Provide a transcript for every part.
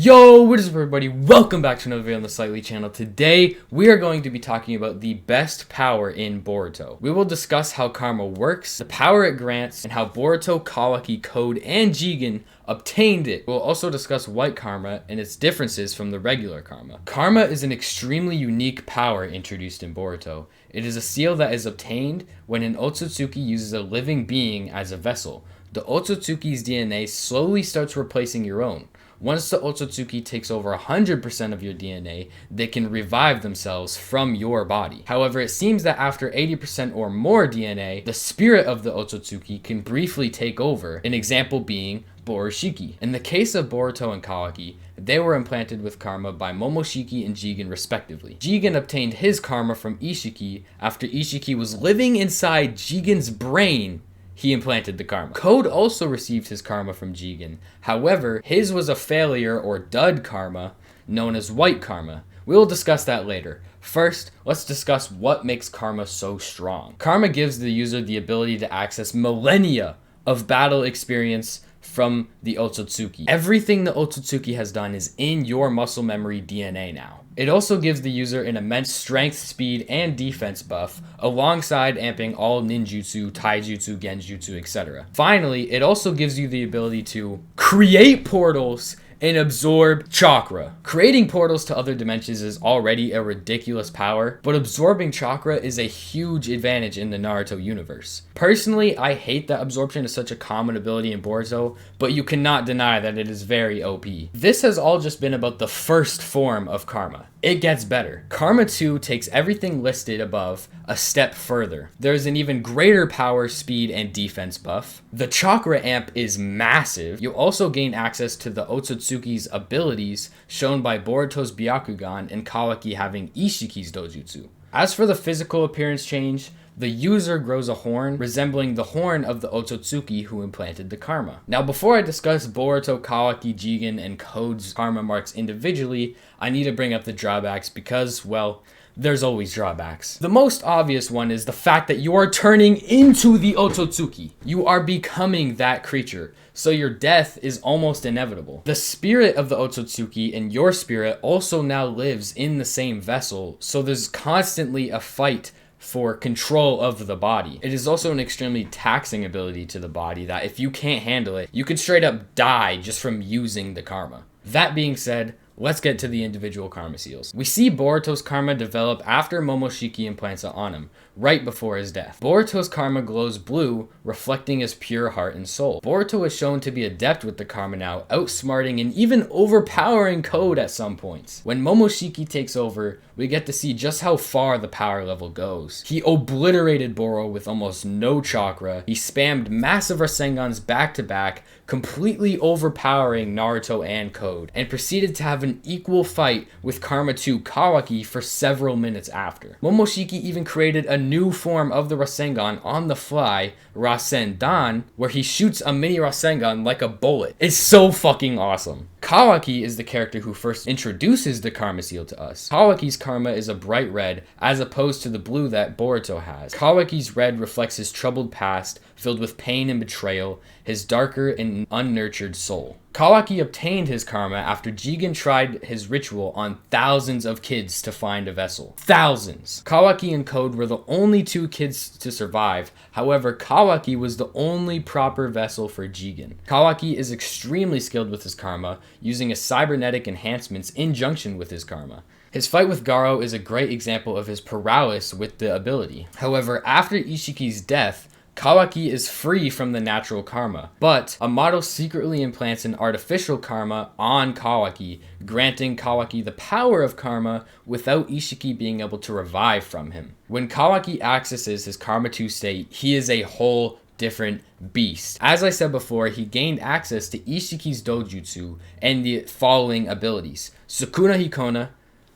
Yo, what is up everybody? Welcome back to another video on the Slightly channel. Today, we are going to be talking about the best power in Boruto. We will discuss how Karma works, the power it grants, and how Boruto, Kawaki, Code, and Jigan obtained it. We'll also discuss White Karma and its differences from the regular Karma. Karma is an extremely unique power introduced in Boruto. It is a seal that is obtained when an Otsutsuki uses a living being as a vessel. The Otsutsuki's DNA slowly starts replacing your own. Once the Otsutsuki takes over 100% of your DNA, they can revive themselves from your body. However, it seems that after 80% or more DNA, the spirit of the Otsutsuki can briefly take over, an example being Borushiki. In the case of Boruto and Kawaki, they were implanted with karma by Momoshiki and Jigan respectively. Jigan obtained his karma from Ishiki after Ishiki was living inside Jigan's brain. He implanted the karma. Code also received his karma from Jigan. However, his was a failure or dud karma known as White Karma. We will discuss that later. First, let's discuss what makes karma so strong. Karma gives the user the ability to access millennia of battle experience from the Otsutsuki. Everything the Otsutsuki has done is in your muscle memory DNA now. It also gives the user an immense strength, speed, and defense buff, alongside amping all ninjutsu, taijutsu, genjutsu, etc. Finally, it also gives you the ability to create portals and absorb chakra. Creating portals to other dimensions is already a ridiculous power, but absorbing chakra is a huge advantage in the Naruto universe. Personally, I hate that absorption is such a common ability in Boruto, but you cannot deny that it is very OP. This has all just been about the first form of karma. It gets better. Karma 2 takes everything listed above a step further. There's an even greater power, speed, and defense buff. The chakra amp is massive. You also gain access to the Otsutsuki's abilities shown by Boruto's Byakugan and Kawaki having Ishiki's dojutsu. As for the physical appearance change, the user grows a horn resembling the horn of the Otsutsuki who implanted the karma. Now, before I discuss Boruto, Kawaki, Jigan, and Code's karma marks individually, I need to bring up the drawbacks because, well, there's always drawbacks. The most obvious one is the fact that you are turning into the Otsutsuki. You are becoming that creature, so your death is almost inevitable. The spirit of the Otsutsuki and your spirit also now lives in the same vessel, so there's constantly a fight for control of the body. It is also an extremely taxing ability to the body that if you can't handle it, you could straight up die just from using the karma. That being said, let's get to the individual karma seals. We see Boruto's karma develop after Momoshiki implants it on him, right before his death. Boruto's karma glows blue, reflecting his pure heart and soul. Boruto is shown to be adept with the karma now, outsmarting and even overpowering Code at some points. When Momoshiki takes over, we get to see just how far the power level goes. He obliterated Boro with almost no chakra. He spammed massive Rasengans back to back, completely overpowering Naruto and Code, and proceeded to have an equal fight with Karma 2 Kawaki for several minutes after. Momoshiki even created a new form of the Rasengan on the fly, Rasendan, where he shoots a mini Rasengan like a bullet. It's so fucking awesome. Kawaki is the character who first introduces the Karma Seal to us. Kawaki's karma is a bright red, as opposed to the blue that Boruto has. Kawaki's red reflects his troubled past, filled with pain and betrayal, his darker and unnurtured soul. Kawaki obtained his karma after Jigan tried his ritual on thousands of kids to find a vessel. Thousands! Kawaki and Code were the only two kids to survive. However, Kawaki was the only proper vessel for Jigan. Kawaki is extremely skilled with his karma, using his cybernetic enhancements in junction with his karma. His fight with Garo is a great example of his prowess with the ability. However, after Ishiki's death, Kawaki is free from the natural karma, but a model secretly implants an artificial karma on Kawaki, granting Kawaki the power of karma without Ishiki being able to revive from him. When Kawaki accesses his Karma 2 state, he is a whole different beast. As I said before, he gained access to Ishiki's dojutsu and the following abilities: Sukuna Hikona,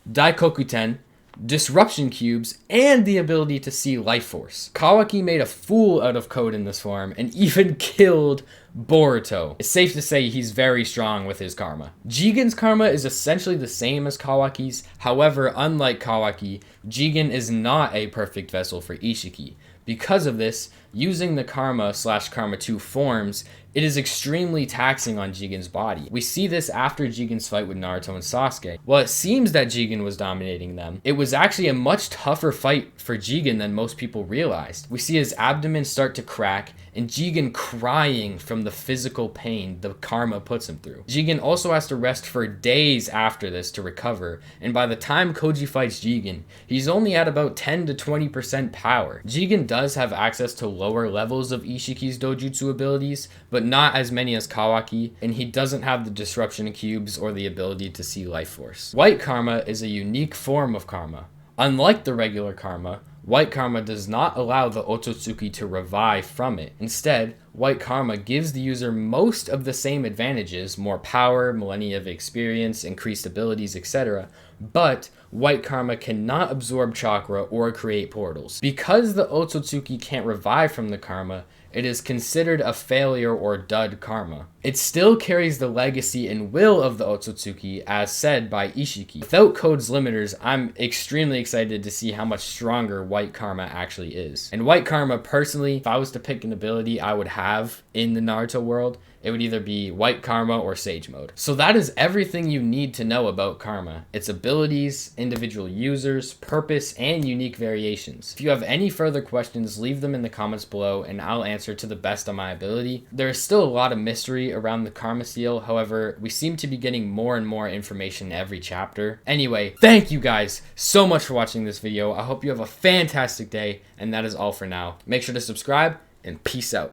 Daikokuten, disruption cubes, and the ability to see life force. Kawaki made a fool out of Code in this form and even killed Boruto. It's safe to say he's very strong with his karma. Jigan's karma is essentially the same as Kawaki's. However, unlike Kawaki, Jigan is not a perfect vessel for Ishiki. Because of this, using the Karma / Karma 2 forms, it is extremely taxing on Jigen's body. We see this after Jigen's fight with Naruto and Sasuke. While it seems that Jigen was dominating them, it was actually a much tougher fight for Jigen than most people realized. We see his abdomen start to crack and Jigen crying from the physical pain the Karma puts him through. Jigen also has to rest for days after this to recover, and by the time Koji fights Jigen, he's only at about 10 to 20% power. Jigen does have access to lower levels of Ishiki's dojutsu abilities, but not as many as Kawaki, and he doesn't have the disruption cubes or the ability to see life force. White Karma is a unique form of Karma. Unlike the regular Karma, White Karma does not allow the Otsutsuki to revive from it. Instead, White Karma gives the user most of the same advantages, more power, millennia of experience, increased abilities, etc., but White Karma cannot absorb chakra or create portals. Because the Otsutsuki can't revive from the Karma, it is considered a failure or dud Karma. It still carries the legacy and will of the Otsutsuki as said by Ishiki. Without Code's limiters, I'm extremely excited to see how much stronger White Karma actually is. And White Karma, personally, if I was to pick an ability I would have in the Naruto world, it would either be White Karma or Sage Mode. So that is everything you need to know about Karma. Its abilities, individual users, purpose, and unique variations. If you have any further questions, leave them in the comments below and I'll answer to the best of my ability. There is still a lot of mystery around the Karma Seal, however, we seem to be getting more and more information every chapter. Anyway, thank you guys so much for watching this video. I hope you have a fantastic day, and that is all for now. Make sure to subscribe, and peace out.